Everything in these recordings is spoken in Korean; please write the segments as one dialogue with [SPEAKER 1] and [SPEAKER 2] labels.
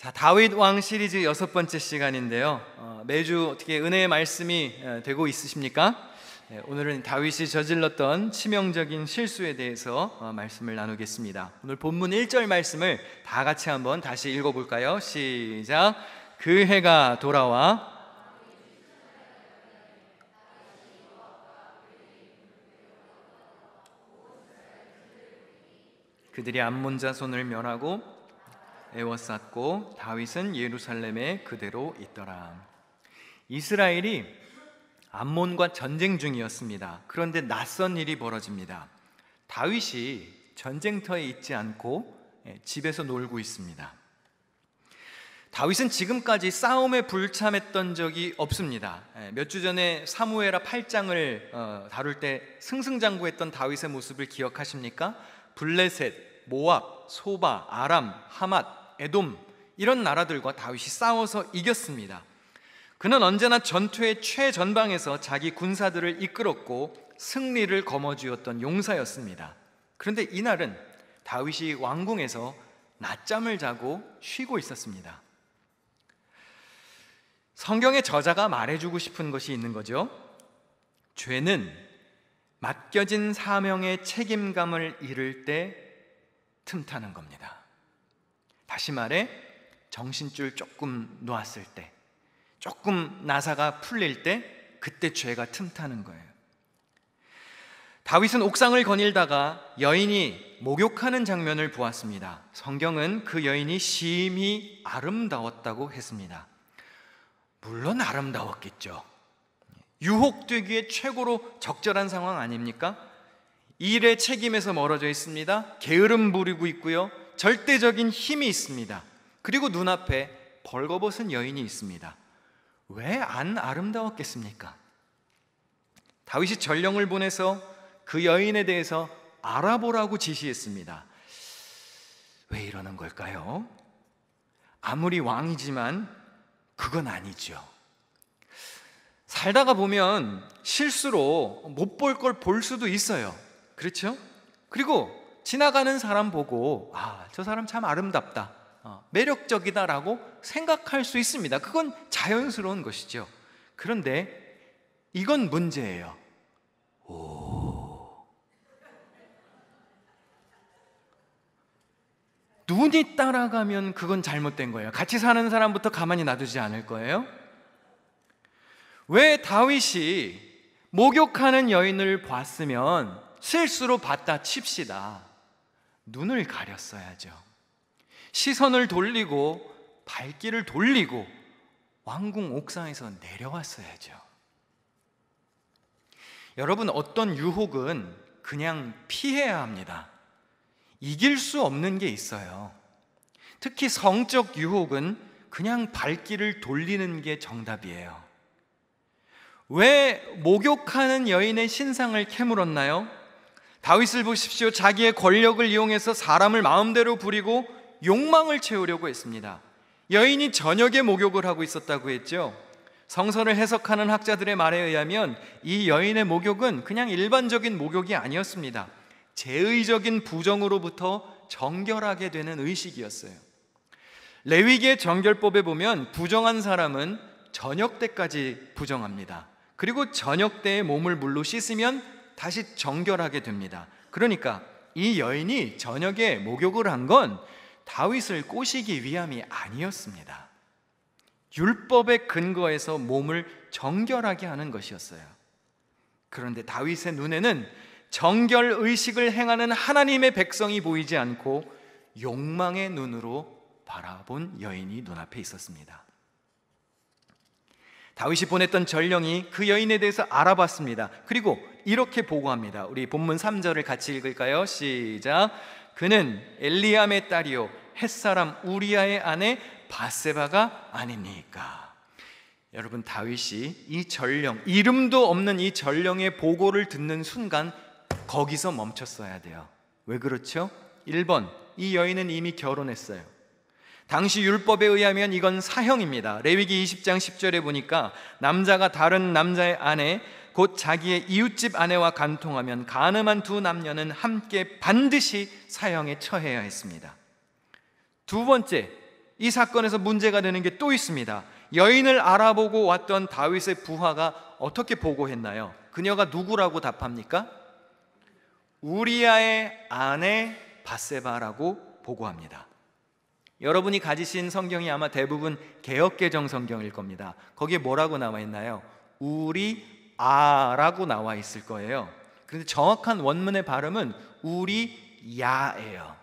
[SPEAKER 1] 자, 다윗 왕 시리즈 6번째 시간인데요. 매주 어떻게 은혜의 말씀이 되고 있으십니까? 오늘은 다윗이 저질렀던 치명적인 실수에 대해서 말씀을 나누겠습니다. 오늘 본문 1절 말씀을 다 같이 한번 다시 읽어볼까요? 시작. 그 해가 돌아와 그들이 암몬 자손을 멸하고 에워쌌고 다윗은 예루살렘에 그대로 있더라. 이스라엘이 암몬과 전쟁 중이었습니다. 그런데 낯선 일이 벌어집니다. 다윗이 전쟁터에 있지 않고 집에서 놀고 있습니다. 다윗은 지금까지 싸움에 불참했던 적이 없습니다. 몇 주 전에 사무엘하 8장을 다룰 때 승승장구했던 다윗의 모습을 기억하십니까? 블레셋, 모압, 소바, 아람, 하맛, 에돔 이런 나라들과 다윗이 싸워서 이겼습니다. 그는 언제나 전투의 최전방에서 자기 군사들을 이끌었고 승리를 거머쥐었던 용사였습니다. 그런데 이날은 다윗이 왕궁에서 낮잠을 자고 쉬고 있었습니다. 성경의 저자가 말해주고 싶은 것이 있는 거죠. 죄는 맡겨진 사명의 책임감을 잃을 때 틈타는 겁니다. 다시 말해 정신줄 조금 놓았을 때, 조금 나사가 풀릴 때 그때 죄가 틈타는 거예요. 다윗은 옥상을 거닐다가 여인이 목욕하는 장면을 보았습니다. 성경은 그 여인이 심히 아름다웠다고 했습니다. 물론 아름다웠겠죠. 유혹되기에 최고로 적절한 상황 아닙니까? 일의 책임에서 멀어져 있습니다. 게으름 부리고 있고요. 절대적인 힘이 있습니다. 그리고 눈앞에 벌거벗은 여인이 있습니다. 왜 안 아름다웠겠습니까? 다윗이 전령을 보내서 그 여인에 대해서 알아보라고 지시했습니다. 왜 이러는 걸까요? 아무리 왕이지만 그건 아니죠. 살다가 보면 실수로 못 볼 걸 볼 수도 있어요. 그렇죠? 그리고 지나가는 사람 보고 저 사람 참 아름답다, 매력적이다라고 생각할 수 있습니다. 그건 자연스러운 것이죠. 그런데 이건 문제예요. 눈이 따라가면 그건 잘못된 거예요. 같이 사는 사람부터 가만히 놔두지 않을 거예요. 왜 다윗이 목욕하는 여인을 봤으면 실수로 봤다 칩시다. 눈을 가렸어야죠. 시선을 돌리고 발길을 돌리고 왕궁 옥상에서 내려왔어야죠. 여러분, 어떤 유혹은 그냥 피해야 합니다. 이길 수 없는 게 있어요. 특히 성적 유혹은 그냥 발길을 돌리는 게 정답이에요. 왜 목욕하는 여인의 신상을 캐물었나요? 다윗을 보십시오. 자기의 권력을 이용해서 사람을 마음대로 부리고 욕망을 채우려고 했습니다. 여인이 저녁에 목욕을 하고 있었다고 했죠. 성서를 해석하는 학자들의 말에 의하면 이 여인의 목욕은 그냥 일반적인 목욕이 아니었습니다. 제의적인 부정으로부터 정결하게 되는 의식이었어요. 레위기의 정결법에 보면 부정한 사람은 저녁 때까지 부정합니다. 그리고 저녁 때에 몸을 물로 씻으면 다시 정결하게 됩니다. 그러니까 이 여인이 저녁에 목욕을 한 건 다윗을 꼬시기 위함이 아니었습니다. 율법의 근거에서 몸을 정결하게 하는 것이었어요. 그런데 다윗의 눈에는 정결 의식을 행하는 하나님의 백성이 보이지 않고 욕망의 눈으로 바라본 여인이 눈앞에 있었습니다. 다윗이 보냈던 전령이 그 여인에 대해서 알아봤습니다. 그리고 이렇게 보고합니다. 우리 본문 3절을 같이 읽을까요? 시작. 그는 엘리암의 딸이요 햇사람 우리아의 아내 바세바가 아니니까. 여러분, 다윗이 이 전령, 이름도 없는 이 전령의 보고를 듣는 순간 거기서 멈췄어야 돼요. 왜 그렇죠? 1번, 이 여인은 이미 결혼했어요. 당시 율법에 의하면 이건 사형입니다. 레위기 20장 10절에 보니까 남자가 다른 남자의 아내 곧 자기의 이웃집 아내와 간통하면 간음한 두 남녀는 함께 반드시 사형에 처해야 했습니다. 두 번째, 이 사건에서 문제가 되는 게 또 있습니다. 여인을 알아보고 왔던 다윗의 부하가 어떻게 보고했나요? 그녀가 누구라고 답합니까? 우리아의 아내 밧세바라고 보고합니다. 여러분이 가지신 성경이 아마 대부분 개역개정 성경일 겁니다. 거기에 뭐라고 나와 있나요? 우리아라고 나와 있을 거예요. 그런데 정확한 원문의 발음은 우리야예요.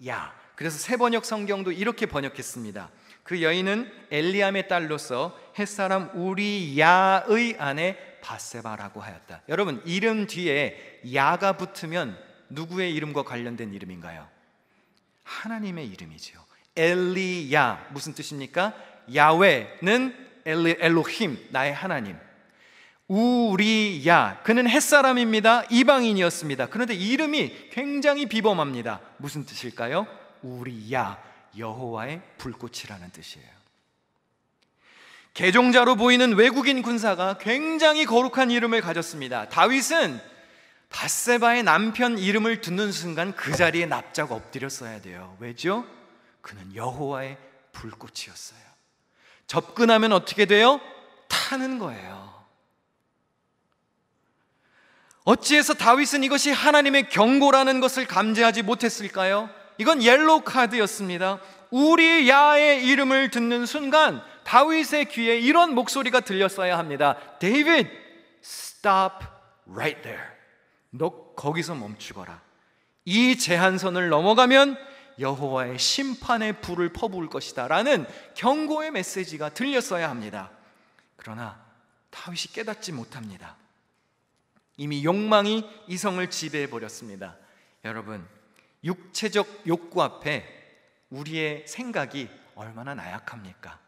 [SPEAKER 1] 야. 그래서 새번역 성경도 이렇게 번역했습니다. 그 여인은 엘리암의 딸로서 햇사람 우리야의 아내 밧세바라고 하였다. 여러분, 이름 뒤에 야가 붙으면 누구의 이름과 관련된 이름인가요? 하나님의 이름이죠. 엘리야, 무슨 뜻입니까? 야훼는 엘로힘, 나의 하나님. 우리야, 그는 햇사람입니다. 이방인이었습니다. 그런데 이름이 굉장히 비범합니다. 무슨 뜻일까요? 우리야, 여호와의 불꽃이라는 뜻이에요. 개종자로 보이는 외국인 군사가 굉장히 거룩한 이름을 가졌습니다. 다윗은 밧세바의 남편 이름을 듣는 순간 그 자리에 납작 엎드렸어야 돼요. 왜죠? 그는 여호와의 불꽃이었어요. 접근하면 어떻게 돼요? 타는 거예요. 어찌해서 다윗은 이것이 하나님의 경고라는 것을 감지하지 못했을까요? 이건 옐로우 카드였습니다. 우리야의 이름을 듣는 순간 다윗의 귀에 이런 목소리가 들렸어야 합니다. David, stop right there. 너 거기서 멈추거라. 이 제한선을 넘어가면 여호와의 심판의 불을 퍼부을 것이다 라는 경고의 메시지가 들렸어야 합니다. 그러나 다윗이 깨닫지 못합니다. 이미 욕망이 이성을 지배해버렸습니다. 여러분, 육체적 욕구 앞에 우리의 생각이 얼마나 나약합니까?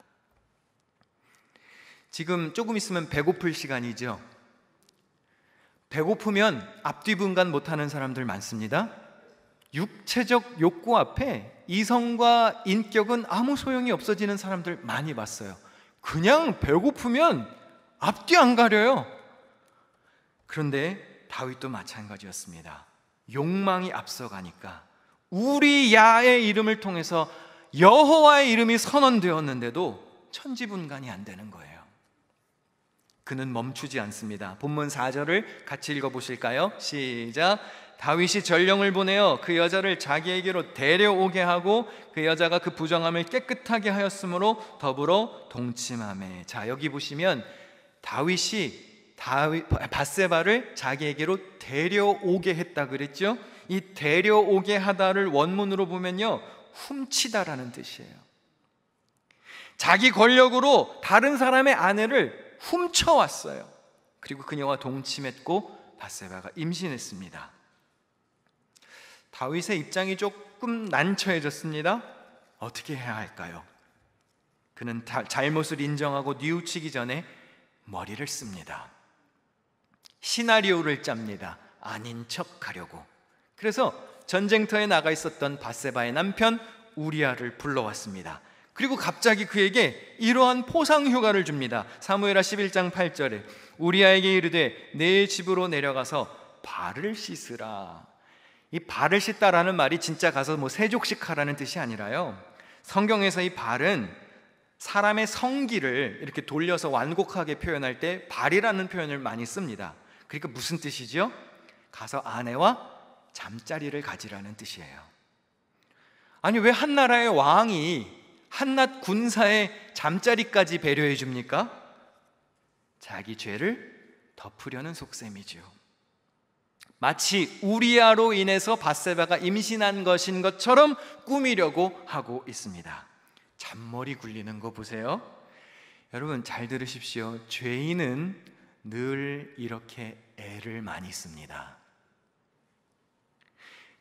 [SPEAKER 1] 지금 조금 있으면 배고플 시간이죠. 배고프면 앞뒤 분간 못하는 사람들 많습니다. 육체적 욕구 앞에 이성과 인격은 아무 소용이 없어지는 사람들 많이 봤어요. 그냥 배고프면 앞뒤 안 가려요. 그런데 다윗도 마찬가지였습니다. 욕망이 앞서가니까 우리야의 이름을 통해서 여호와의 이름이 선언되었는데도 천지분간이 안 되는 거예요. 그는 멈추지 않습니다. 본문 4절을 같이 읽어보실까요? 시작. 다윗이 전령을 보내어 그 여자를 자기에게로 데려오게 하고 그 여자가 그 부정함을 깨끗하게 하였으므로 더불어 동침하매. 자, 여기 보시면 다윗이 밧세바를 자기에게로 데려오게 했다 그랬죠? 이 데려오게 하다를 원문으로 보면요, 훔치다라는 뜻이에요. 자기 권력으로 다른 사람의 아내를 훔쳐왔어요. 그리고 그녀와 동침했고 밧세바가 임신했습니다. 다윗의 입장이 조금 난처해졌습니다. 어떻게 해야 할까요? 그는 잘못을 인정하고 뉘우치기 전에 머리를 씁니다. 시나리오를 짭니다. 아닌 척 하려고. 그래서 전쟁터에 나가 있었던 밧세바의 남편 우리아를 불러왔습니다. 그리고 갑자기 그에게 이러한 포상 휴가를 줍니다. 사무엘하 11장 8절에 우리아에게 이르되 내 집으로 내려가서 발을 씻으라. 이 발을 씻다라는 말이 진짜 가서 뭐 세족식 하라는 뜻이 아니라요, 성경에서 이 발은 사람의 성기를 이렇게 돌려서 완곡하게 표현할 때 발이라는 표현을 많이 씁니다. 그러니까 무슨 뜻이죠? 가서 아내와 잠자리를 가지라는 뜻이에요. 아니, 왜 한 나라의 왕이 한낱 군사의 잠자리까지 배려해 줍니까? 자기 죄를 덮으려는 속셈이죠. 마치 우리아로 인해서 밧세바가 임신한 것인 것처럼 꾸미려고 하고 있습니다. 잔머리 굴리는 거 보세요. 여러분 잘 들으십시오. 죄인은 늘 이렇게 애를 많이 씁니다.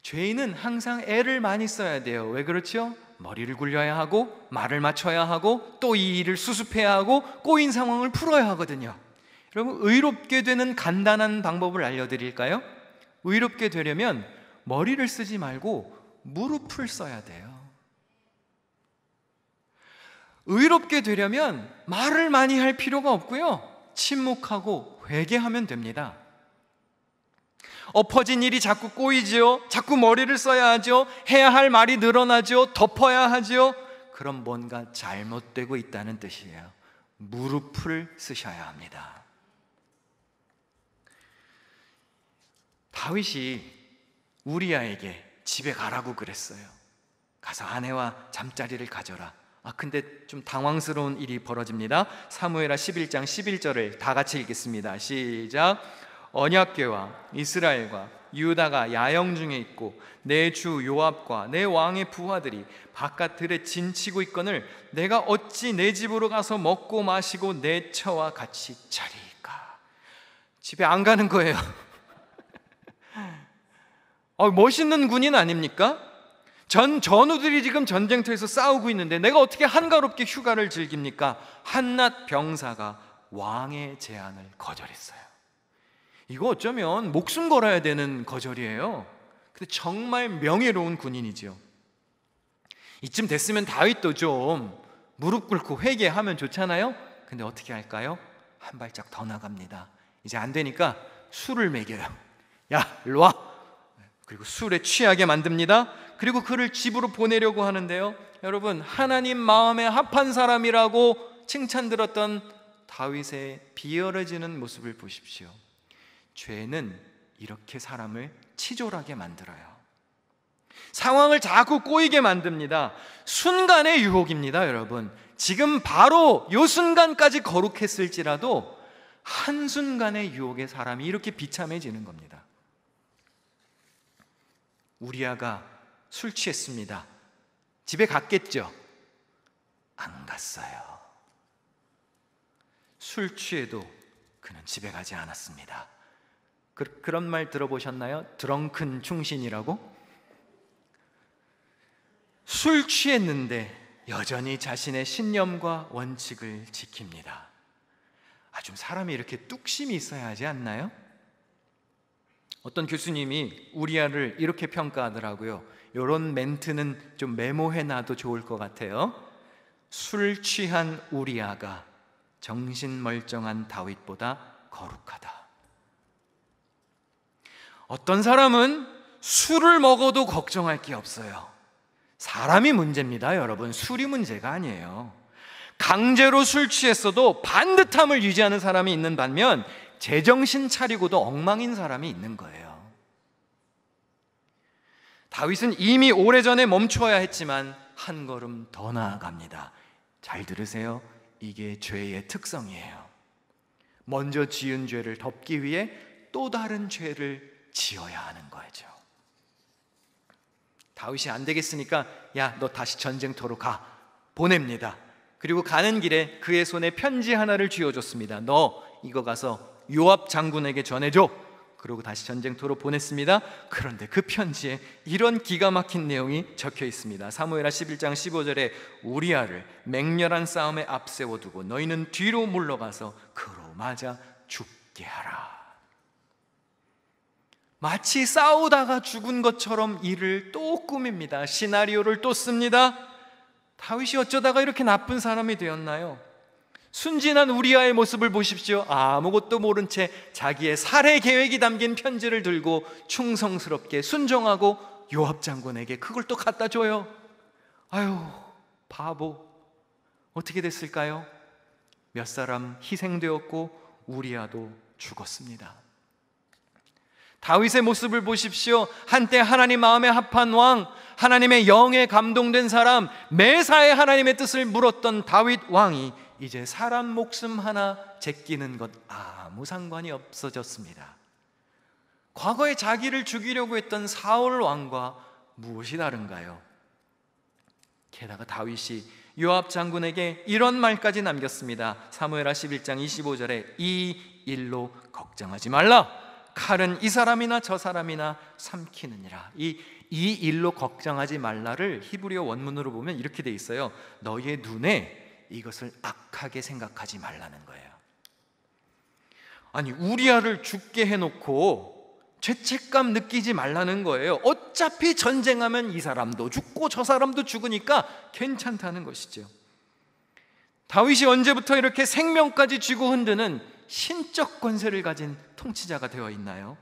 [SPEAKER 1] 죄인은 항상 애를 많이 써야 돼요. 왜 그렇죠? 머리를 굴려야 하고 말을 맞춰야 하고 또 이 일을 수습해야 하고 꼬인 상황을 풀어야 하거든요. 여러분, 의롭게 되는 간단한 방법을 알려드릴까요? 의롭게 되려면 머리를 쓰지 말고 무릎을 써야 돼요. 의롭게 되려면 말을 많이 할 필요가 없고요, 침묵하고 회개하면 됩니다. 엎어진 일이 자꾸 꼬이지요. 자꾸 머리를 써야 하죠. 해야 할 말이 늘어나죠. 덮어야 하죠. 그럼 뭔가 잘못되고 있다는 뜻이에요. 무릎을 쓰셔야 합니다. 다윗이 우리아에게 집에 가라고 그랬어요. 가서 아내와 잠자리를 가져라. 근데 좀 당황스러운 일이 벌어집니다. 사무엘하 11장 11절을 다 같이 읽겠습니다. 시작. 언약궤와 이스라엘과 유다가 야영 중에 있고 내 주 요압과 내 왕의 부하들이 바깥 들에 진치고 있거늘 내가 어찌 내 집으로 가서 먹고 마시고 내 처와 같이 자리이까. 집에 안 가는 거예요. 멋있는 군인 아닙니까? 전우들이 지금 전쟁터에서 싸우고 있는데 내가 어떻게 한가롭게 휴가를 즐깁니까? 한낱 병사가 왕의 제안을 거절했어요. 이거 어쩌면 목숨 걸어야 되는 거절이에요. 근데 정말 명예로운 군인이죠. 이쯤 됐으면 다윗도 좀 무릎 꿇고 회개하면 좋잖아요. 근데 어떻게 할까요? 한 발짝 더 나갑니다. 이제 안 되니까 술을 먹여요. 야, 일로 와. 그리고 술에 취하게 만듭니다. 그리고 그를 집으로 보내려고 하는데요, 여러분, 하나님 마음에 합한 사람이라고 칭찬 들었던 다윗의 비열해지는 모습을 보십시오. 죄는 이렇게 사람을 치졸하게 만들어요. 상황을 자꾸 꼬이게 만듭니다. 순간의 유혹입니다. 여러분, 지금 바로 이 순간까지 거룩했을지라도 한순간의 유혹에 사람이 이렇게 비참해지는 겁니다. 우리아가 술 취했습니다. 집에 갔겠죠? 안 갔어요. 술 취해도 그는 집에 가지 않았습니다. 그런 말 들어보셨나요? 드렁큰 충신이라고? 술 취했는데 여전히 자신의 신념과 원칙을 지킵니다. 좀 사람이 이렇게 뚝심이 있어야 하지 않나요? 어떤 교수님이 우리아를 이렇게 평가하더라고요. 이런 멘트는 좀 메모해놔도 좋을 것 같아요. 술 취한 우리아가 정신 멀쩡한 다윗보다 거룩하다. 어떤 사람은 술을 먹어도 걱정할 게 없어요. 사람이 문제입니다, 여러분. 술이 문제가 아니에요. 강제로 술 취했어도 반듯함을 유지하는 사람이 있는 반면 제정신 차리고도 엉망인 사람이 있는 거예요. 다윗은 이미 오래전에 멈춰야 했지만 한 걸음 더 나아갑니다. 잘 들으세요. 이게 죄의 특성이에요. 먼저 지은 죄를 덮기 위해 또 다른 죄를 지어야 하는 거죠. 다윗이 안 되겠으니까 야, 너 다시 전쟁터로 가. 보냅니다. 그리고 가는 길에 그의 손에 편지 하나를 쥐어줬습니다. 너 이거 가서 요압 장군에게 전해줘. 그러고 다시 전쟁터로 보냈습니다. 그런데 그 편지에 이런 기가 막힌 내용이 적혀 있습니다. 사무엘하 11장 15절에 우리아를 맹렬한 싸움에 앞세워두고 너희는 뒤로 물러가서 그로 맞아 죽게 하라. 마치 싸우다가 죽은 것처럼 일을 또 꾸밉니다. 시나리오를 또 씁니다. 다윗이 어쩌다가 이렇게 나쁜 사람이 되었나요? 순진한 우리아의 모습을 보십시오. 아무것도 모른 채 자기의 살해 계획이 담긴 편지를 들고 충성스럽게 순종하고 요압 장군에게 그걸 또 갖다 줘요. 아유, 바보. 어떻게 됐을까요? 몇 사람 희생되었고 우리아도 죽었습니다. 다윗의 모습을 보십시오. 한때 하나님 마음에 합한 왕, 하나님의 영에 감동된 사람, 매사에 하나님의 뜻을 물었던 다윗 왕이 이제 사람 목숨 하나 제끼는 것 아무 상관이 없어졌습니다. 과거에 자기를 죽이려고 했던 사울 왕과 무엇이 다른가요? 게다가 다윗이 요압 장군에게 이런 말까지 남겼습니다. 사무엘하 11장 25절에 이 일로 걱정하지 말라. 칼은 이 사람이나 저 사람이나 삼키느니라. 이 일로 걱정하지 말라를 히브리어 원문으로 보면 이렇게 돼 있어요. 너희의 눈에 이것을 악하게 생각하지 말라는 거예요. 아니, 우리아를 죽게 해놓고 죄책감 느끼지 말라는 거예요. 어차피 전쟁하면 이 사람도 죽고 저 사람도 죽으니까 괜찮다는 것이죠. 다윗이 언제부터 이렇게 생명까지 쥐고 흔드는 신적 권세를 가진 통치자가 되어 있나요?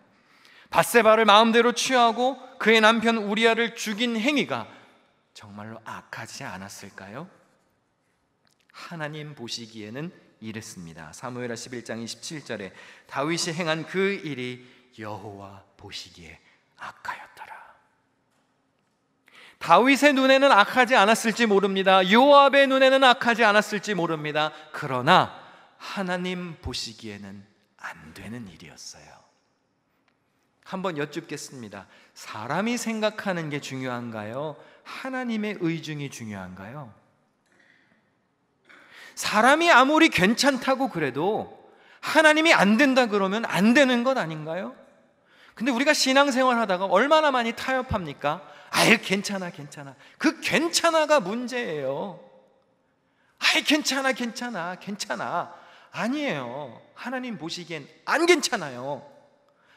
[SPEAKER 1] 밧세바를 마음대로 취하고 그의 남편 우리아를 죽인 행위가 정말로 악하지 않았을까요? 하나님 보시기에는 이랬습니다. 사무엘하 11장 27절에 다윗이 행한 그 일이 여호와 보시기에 악하였더라. 다윗의 눈에는 악하지 않았을지 모릅니다. 요압의 눈에는 악하지 않았을지 모릅니다. 그러나 하나님 보시기에는 안 되는 일이었어요. 한번 여쭙겠습니다. 사람이 생각하는 게 중요한가요? 하나님의 의중이 중요한가요? 사람이 아무리 괜찮다고 그래도 하나님이 안 된다 그러면 안 되는 것 아닌가요? 근데 우리가 신앙생활 하다가 얼마나 많이 타협합니까? 아유, 괜찮아. 그 괜찮아가 문제예요. 아이, 괜찮아. 아니에요. 하나님 보시기엔 안 괜찮아요.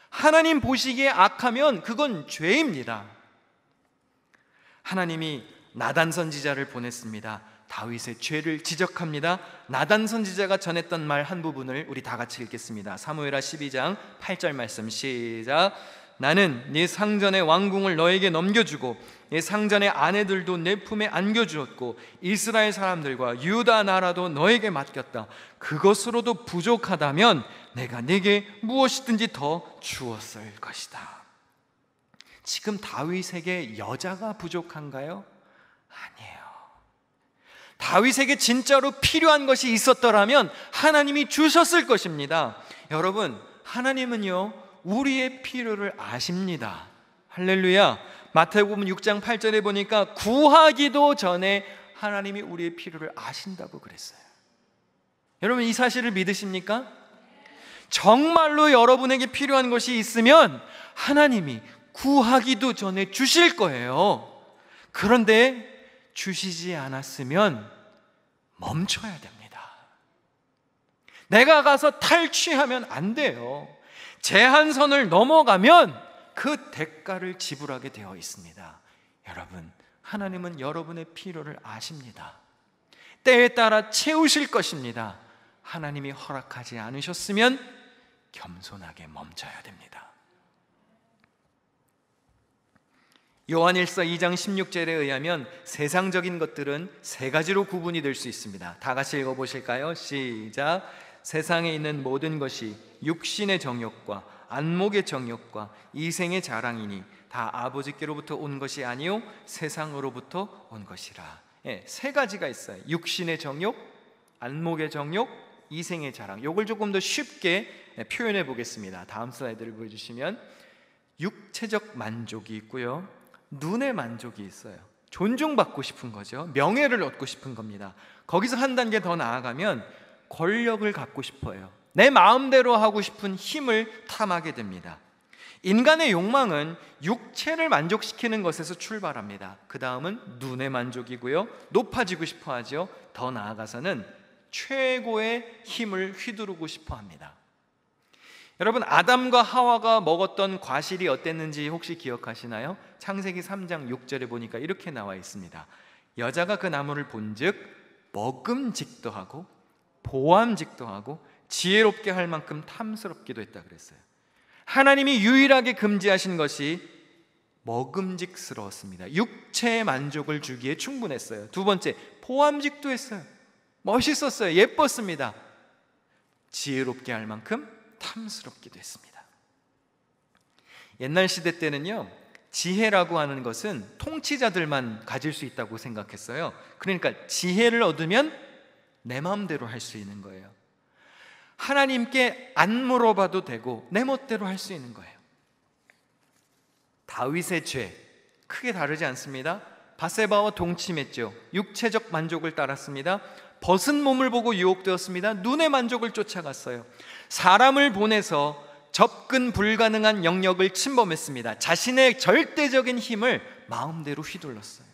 [SPEAKER 1] 하나님 보시기에 악하면 그건 죄입니다. 하나님이 나단 선지자를 보냈습니다. 다윗의 죄를 지적합니다. 나단 선지자가 전했던 말 한 부분을 우리 다 같이 읽겠습니다. 사무엘하 12장 8절 말씀 시작. 나는 네 상전의 왕궁을 너에게 넘겨주고 네 상전의 아내들도 내 품에 안겨주었고 이스라엘 사람들과 유다 나라도 너에게 맡겼다. 그것으로도 부족하다면 내가 네게 무엇이든지 더 주었을 것이다. 지금 다윗에게 여자가 부족한가요? 아니에요. 다윗에게 진짜로 필요한 것이 있었더라면 하나님이 주셨을 것입니다. 여러분, 하나님은요 우리의 필요를 아십니다. 할렐루야. 마태복음 6장 8절에 보니까 구하기도 전에 하나님이 우리의 필요를 아신다고 그랬어요. 여러분, 이 사실을 믿으십니까? 정말로 여러분에게 필요한 것이 있으면 하나님이 구하기도 전에 주실 거예요. 그런데 주시지 않았으면 멈춰야 됩니다. 내가 가서 탈취하면 안 돼요. 제한선을 넘어가면 그 대가를 지불하게 되어 있습니다. 여러분, 하나님은 여러분의 필요를 아십니다. 때에 따라 채우실 것입니다. 하나님이 허락하지 않으셨으면 겸손하게 멈춰야 됩니다. 요한일서 2장 16절에 의하면 세상적인 것들은 세 가지로 구분이 될 수 있습니다. 다 같이 읽어보실까요? 시작. 세상에 있는 모든 것이 육신의 정욕과 안목의 정욕과 이생의 자랑이니 다 아버지께로부터 온 것이 아니요 세상으로부터 온 것이라. 세 가지가 있어요. 육신의 정욕, 안목의 정욕, 이생의 자랑. 이걸 조금 더 쉽게 표현해 보겠습니다. 다음 슬라이드를 보여주시면 육체적 만족이 있고요, 눈의 만족이 있어요. 존중받고 싶은 거죠. 명예를 얻고 싶은 겁니다. 거기서 한 단계 더 나아가면 권력을 갖고 싶어요. 내 마음대로 하고 싶은 힘을 탐하게 됩니다. 인간의 욕망은 육체를 만족시키는 것에서 출발합니다. 그 다음은 눈의 만족이고요, 높아지고 싶어 하죠. 더 나아가서는 최고의 힘을 휘두르고 싶어 합니다. 여러분, 아담과 하와가 먹었던 과실이 어땠는지 혹시 기억하시나요? 창세기 3장 6절에 보니까 이렇게 나와 있습니다. 여자가 그 나무를 본즉 먹음직도 하고 보암직도 하고 지혜롭게 할 만큼 탐스럽기도 했다 그랬어요. 하나님이 유일하게 금지하신 것이 먹음직스러웠습니다. 육체의 만족을 주기에 충분했어요. 두 번째, 보암직도 했어요. 멋있었어요. 예뻤습니다. 지혜롭게 할 만큼 탐스럽기도 했습니다. 옛날 시대 때는요, 지혜라고 하는 것은 통치자들만 가질 수 있다고 생각했어요. 그러니까 지혜를 얻으면 내 마음대로 할 수 있는 거예요. 하나님께 안 물어봐도 되고 내 멋대로 할 수 있는 거예요. 다윗의 죄 크게 다르지 않습니다. 바세바와 동침했죠. 육체적 만족을 따랐습니다. 벗은 몸을 보고 유혹되었습니다. 눈의 만족을 쫓아갔어요. 사람을 보내서 접근 불가능한 영역을 침범했습니다. 자신의 절대적인 힘을 마음대로 휘둘렀어요.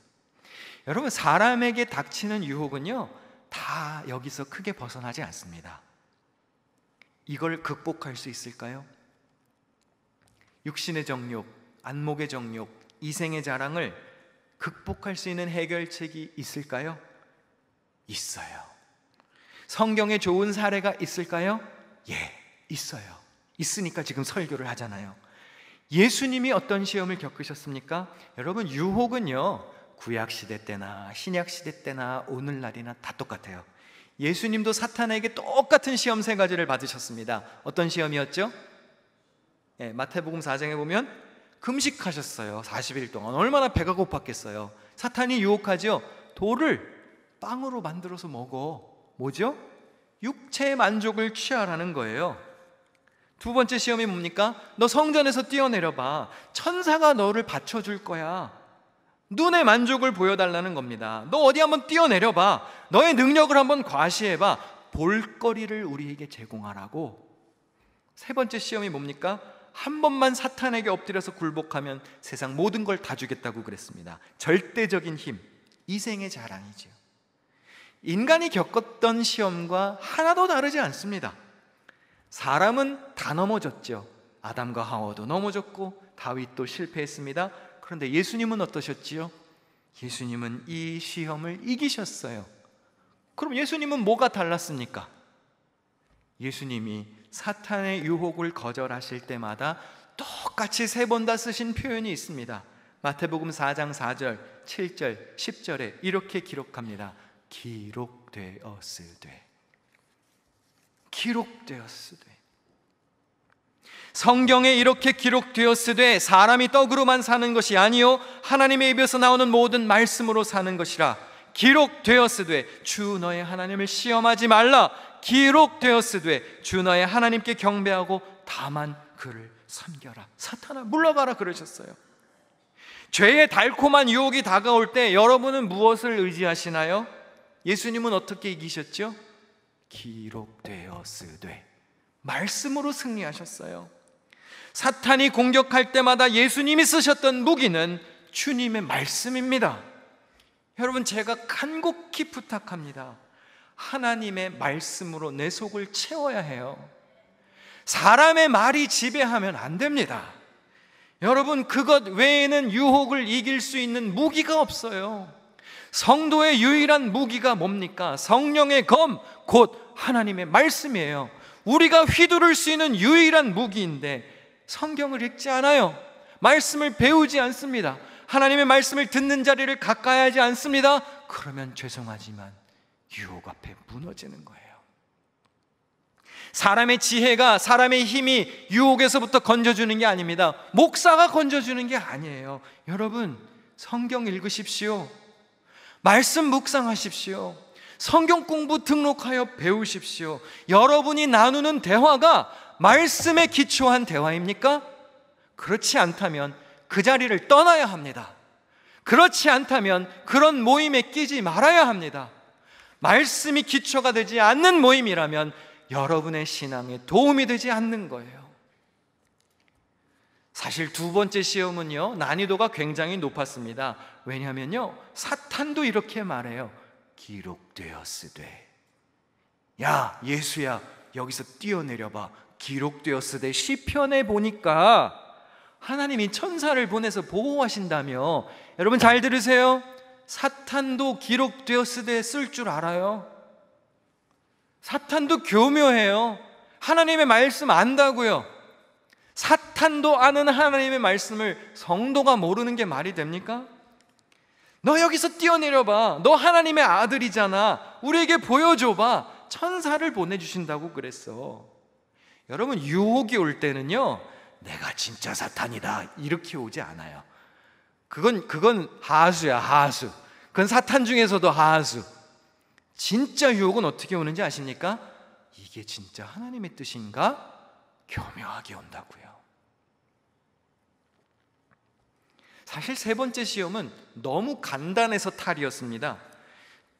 [SPEAKER 1] 여러분, 사람에게 닥치는 유혹은요, 다 여기서 크게 벗어나지 않습니다. 이걸 극복할 수 있을까요? 육신의 정욕, 안목의 정욕, 이생의 자랑을 극복할 수 있는 해결책이 있을까요? 있어요. 성경에 좋은 사례가 있을까요? 예, 있어요. 있으니까 지금 설교를 하잖아요. 예수님이 어떤 시험을 겪으셨습니까? 여러분, 유혹은요, 구약시대 때나 신약시대 때나 오늘날이나 다 똑같아요. 예수님도 사탄에게 똑같은 시험 세 가지를 받으셨습니다. 어떤 시험이었죠? 마태복음 4장에 보면 금식하셨어요. 40일 동안. 얼마나 배가 고팠겠어요. 사탄이 유혹하죠. 돌을 빵으로 만들어서 먹어. 뭐죠? 육체의 만족을 취하라는 거예요. 두 번째 시험이 뭡니까? 너 성전에서 뛰어내려봐. 천사가 너를 받쳐줄 거야. 눈의 만족을 보여달라는 겁니다. 너 어디 한번 뛰어내려봐. 너의 능력을 한번 과시해봐. 볼거리를 우리에게 제공하라고. 세 번째 시험이 뭡니까? 한 번만 사탄에게 엎드려서 굴복하면 세상 모든 걸 다 주겠다고 그랬습니다. 절대적인 힘, 이생의 자랑이죠. 인간이 겪었던 시험과 하나도 다르지 않습니다. 사람은 다 넘어졌죠. 아담과 하와도 넘어졌고 다윗도 실패했습니다. 그런데 예수님은 어떠셨지요? 예수님은 이 시험을 이기셨어요. 그럼 예수님은 뭐가 달랐습니까? 예수님이 사탄의 유혹을 거절하실 때마다 똑같이 세 번 다 쓰신 표현이 있습니다. 마태복음 4장 4절, 7절, 10절에 이렇게 기록합니다. 기록되었으되. 기록되었으되. 성경에 이렇게 기록되었으되 사람이 떡으로만 사는 것이 아니요 하나님의 입에서 나오는 모든 말씀으로 사는 것이라. 기록되었으되 주 너의 하나님을 시험하지 말라. 기록되었으되 주 너의 하나님께 경배하고 다만 그를 섬겨라. 사탄아 물러가라 그러셨어요. 죄의 달콤한 유혹이 다가올 때 여러분은 무엇을 의지하시나요? 예수님은 어떻게 이기셨죠? 기록되었으되 말씀으로 승리하셨어요. 사탄이 공격할 때마다 예수님이 쓰셨던 무기는 주님의 말씀입니다. 여러분, 제가 간곡히 부탁합니다. 하나님의 말씀으로 내 속을 채워야 해요. 사람의 말이 지배하면 안 됩니다. 여러분, 그것 외에는 유혹을 이길 수 있는 무기가 없어요. 성도의 유일한 무기가 뭡니까? 성령의 검, 곧 하나님의 말씀이에요. 우리가 휘두를 수 있는 유일한 무기인데 성경을 읽지 않아요. 말씀을 배우지 않습니다. 하나님의 말씀을 듣는 자리를 가까이 하지 않습니다. 그러면 죄송하지만 유혹 앞에 무너지는 거예요. 사람의 지혜가, 사람의 힘이 유혹에서부터 건져주는 게 아닙니다. 목사가 건져주는 게 아니에요. 여러분, 성경 읽으십시오. 말씀 묵상하십시오. 성경 공부 등록하여 배우십시오. 여러분이 나누는 대화가 말씀에 기초한 대화입니까? 그렇지 않다면 그 자리를 떠나야 합니다. 그렇지 않다면 그런 모임에 끼지 말아야 합니다. 말씀이 기초가 되지 않는 모임이라면 여러분의 신앙에 도움이 되지 않는 거예요. 사실 두 번째 시험은요, 난이도가 굉장히 높았습니다. 왜냐하면요, 사탄도 이렇게 말해요. 기록되었으되. 야, 예수야, 여기서 뛰어내려봐. 기록되었으되. 시편에 보니까 하나님이 천사를 보내서 보호하신다며. 여러분 잘 들으세요. 사탄도 기록되었으되 쓸 줄 알아요. 사탄도 교묘해요. 하나님의 말씀 안다고요. 사탄도 아는 하나님의 말씀을 성도가 모르는 게 말이 됩니까? 너 여기서 뛰어내려봐. 너 하나님의 아들이잖아. 우리에게 보여줘봐. 천사를 보내주신다고 그랬어. 여러분, 유혹이 올 때는요, 내가 진짜 사탄이다 이렇게 오지 않아요. 그건 하수야, 하수. 그건 사탄 중에서도 하수. 진짜 유혹은 어떻게 오는지 아십니까? 이게 진짜 하나님의 뜻인가? 교묘하게 온다고요. 사실 세 번째 시험은 너무 간단해서 탈이었습니다.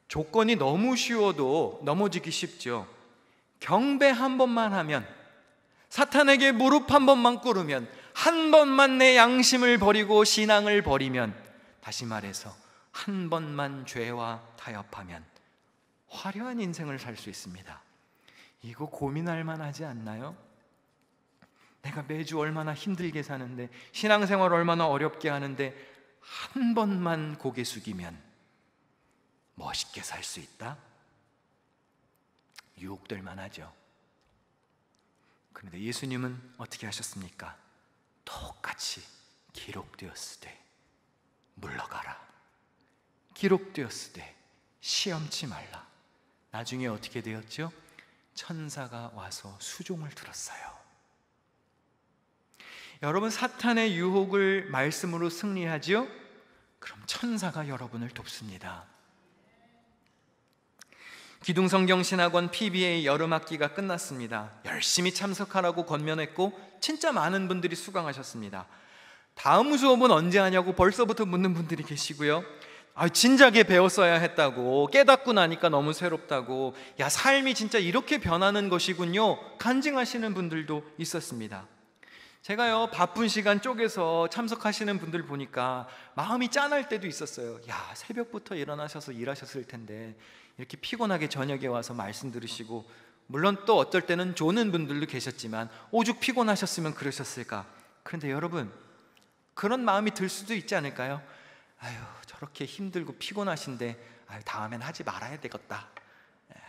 [SPEAKER 1] 조건이 너무 쉬워도 넘어지기 쉽죠. 경배 한 번만 하면, 사탄에게 무릎 한 번만 꿇으면, 한 번만 내 양심을 버리고 신앙을 버리면, 다시 말해서 한 번만 죄와 타협하면 화려한 인생을 살 수 있습니다. 이거 고민할 만하지 않나요? 내가 매주 얼마나 힘들게 사는데, 신앙생활 얼마나 어렵게 하는데 한 번만 고개 숙이면 멋있게 살 수 있다? 유혹될 만하죠. 그런데 예수님은 어떻게 하셨습니까? 똑같이 기록되었으되 물러가라. 기록되었으되 시험치 말라. 나중에 어떻게 되었죠? 천사가 와서 수종을 들었어요. 여러분, 사탄의 유혹을 말씀으로 승리하지요? 그럼 천사가 여러분을 돕습니다. 기둥성경신학원 PBA 여름학기가 끝났습니다. 열심히 참석하라고 권면했고 진짜 많은 분들이 수강하셨습니다. 다음 수업은 언제 하냐고 벌써부터 묻는 분들이 계시고요. 진작에 배웠어야 했다고, 깨닫고 나니까 너무 새롭다고, 야, 삶이 진짜 이렇게 변하는 것이군요, 간증하시는 분들도 있었습니다. 제가요, 바쁜 시간 쪼개서 참석하시는 분들 보니까 마음이 짠할 때도 있었어요. 야, 새벽부터 일어나셔서 일하셨을 텐데 이렇게 피곤하게 저녁에 와서 말씀 들으시고, 물론 또 어떨 때는 조는 분들도 계셨지만 오죽 피곤하셨으면 그러셨을까. 그런데 여러분, 그런 마음이 들 수도 있지 않을까요? 아유, 저렇게 힘들고 피곤하신데 다음엔 하지 말아야 되겠다,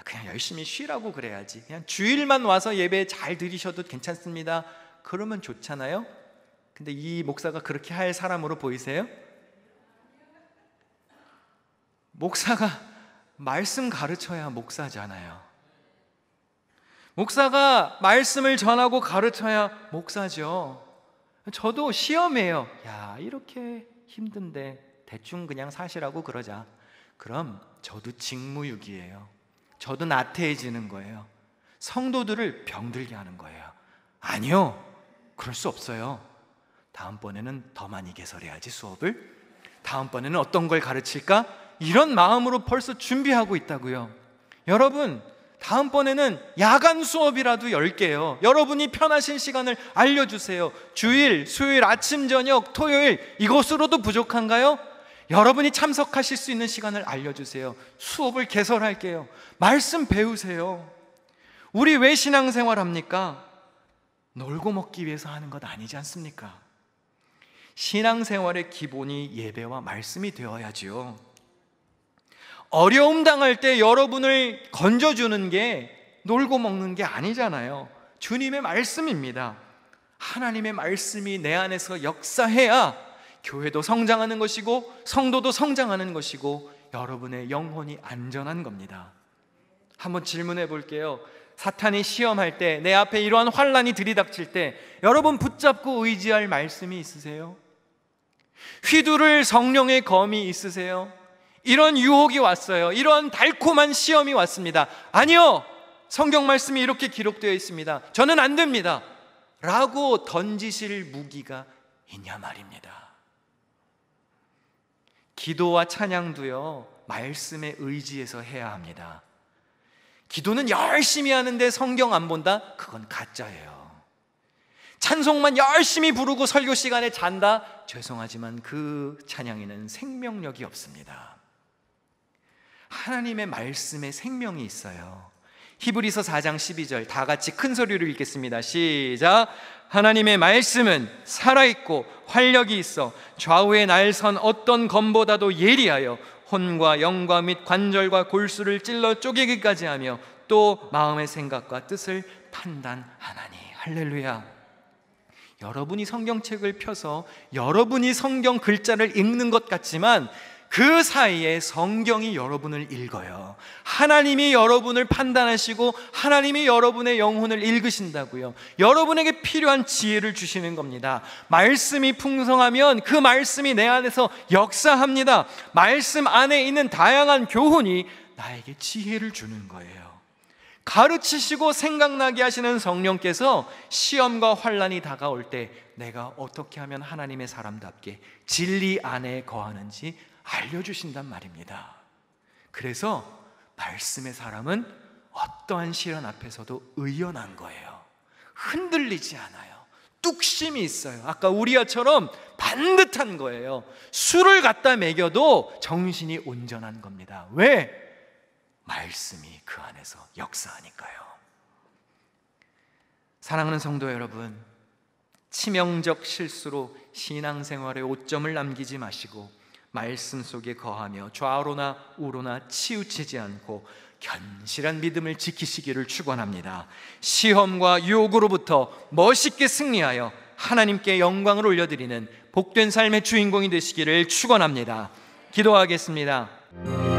[SPEAKER 1] 그냥 열심히 쉬라고 그래야지, 그냥 주일만 와서 예배 잘 드리셔도 괜찮습니다, 그러면 좋잖아요. 근데 이 목사가 그렇게 할 사람으로 보이세요? 목사가 말씀 가르쳐야 목사잖아요. 목사가 말씀을 전하고 가르쳐야 목사죠. 저도 시험해요. 야, 이렇게 힘든데 대충 그냥 사시라고 그러자. 그럼 저도 직무유기예요. 저도 나태해지는 거예요. 성도들을 병들게 하는 거예요. 아니요, 그럴 수 없어요. 다음번에는 더 많이 개설해야지 수업을. 다음번에는 어떤 걸 가르칠까? 이런 마음으로 벌써 준비하고 있다고요. 여러분, 다음번에는 야간 수업이라도 열게요. 여러분이 편하신 시간을 알려주세요. 주일, 수요일, 아침, 저녁, 토요일, 이것으로도 부족한가요? 여러분이 참석하실 수 있는 시간을 알려주세요. 수업을 개설할게요. 말씀 배우세요. 우리 왜 신앙생활 합니까? 놀고 먹기 위해서 하는 것 아니지 않습니까? 신앙생활의 기본이 예배와 말씀이 되어야지요. 어려움 당할 때 여러분을 건져주는 게 놀고 먹는 게 아니잖아요. 주님의 말씀입니다. 하나님의 말씀이 내 안에서 역사해야 교회도 성장하는 것이고 성도도 성장하는 것이고 여러분의 영혼이 안전한 겁니다. 한번 질문해 볼게요. 사탄이 시험할 때, 내 앞에 이러한 환난이 들이닥칠 때 여러분 붙잡고 의지할 말씀이 있으세요? 휘두를 성령의 검이 있으세요? 이런 유혹이 왔어요. 이런 달콤한 시험이 왔습니다. 아니요, 성경 말씀이 이렇게 기록되어 있습니다. 저는 안 됩니다 라고 던지실 무기가 있냐 말입니다. 기도와 찬양도요, 말씀에 의지해서 해야 합니다. 기도는 열심히 하는데 성경 안 본다? 그건 가짜예요. 찬송만 열심히 부르고 설교 시간에 잔다? 죄송하지만 그 찬양에는 생명력이 없습니다. 하나님의 말씀에 생명이 있어요. 히브리서 4장 12절 다 같이 큰 소리로 읽겠습니다. 시작. 하나님의 말씀은 살아있고 활력이 있어 좌우에 날선 어떤 검보다도 예리하여 혼과 영과 및 관절과 골수를 찔러 쪼개기까지 하며 또 마음의 생각과 뜻을 판단하나니. 할렐루야. 여러분이 성경책을 펴서 여러분이 성경 글자를 읽는 것 같지만 그 사이에 성경이 여러분을 읽어요. 하나님이 여러분을 판단하시고 하나님이 여러분의 영혼을 읽으신다고요. 여러분에게 필요한 지혜를 주시는 겁니다. 말씀이 풍성하면 그 말씀이 내 안에서 역사합니다. 말씀 안에 있는 다양한 교훈이 나에게 지혜를 주는 거예요. 가르치시고 생각나게 하시는 성령께서 시험과 환난이 다가올 때 내가 어떻게 하면 하나님의 사람답게 진리 안에 거하는지 알려주신단 말입니다. 그래서 말씀의 사람은 어떠한 시련 앞에서도 의연한 거예요. 흔들리지 않아요. 뚝심이 있어요. 아까 우리아처럼 반듯한 거예요. 술을 갖다 먹여도 정신이 온전한 겁니다. 왜? 말씀이 그 안에서 역사하니까요. 사랑하는 성도 여러분, 치명적 실수로 신앙생활에 오점을 남기지 마시고 말씀 속에 거하며 좌로나 우로나 치우치지 않고 견실한 믿음을 지키시기를 축원합니다. 시험과 유혹으로부터 멋있게 승리하여 하나님께 영광을 올려드리는 복된 삶의 주인공이 되시기를 축원합니다. 기도하겠습니다. 바랍니다.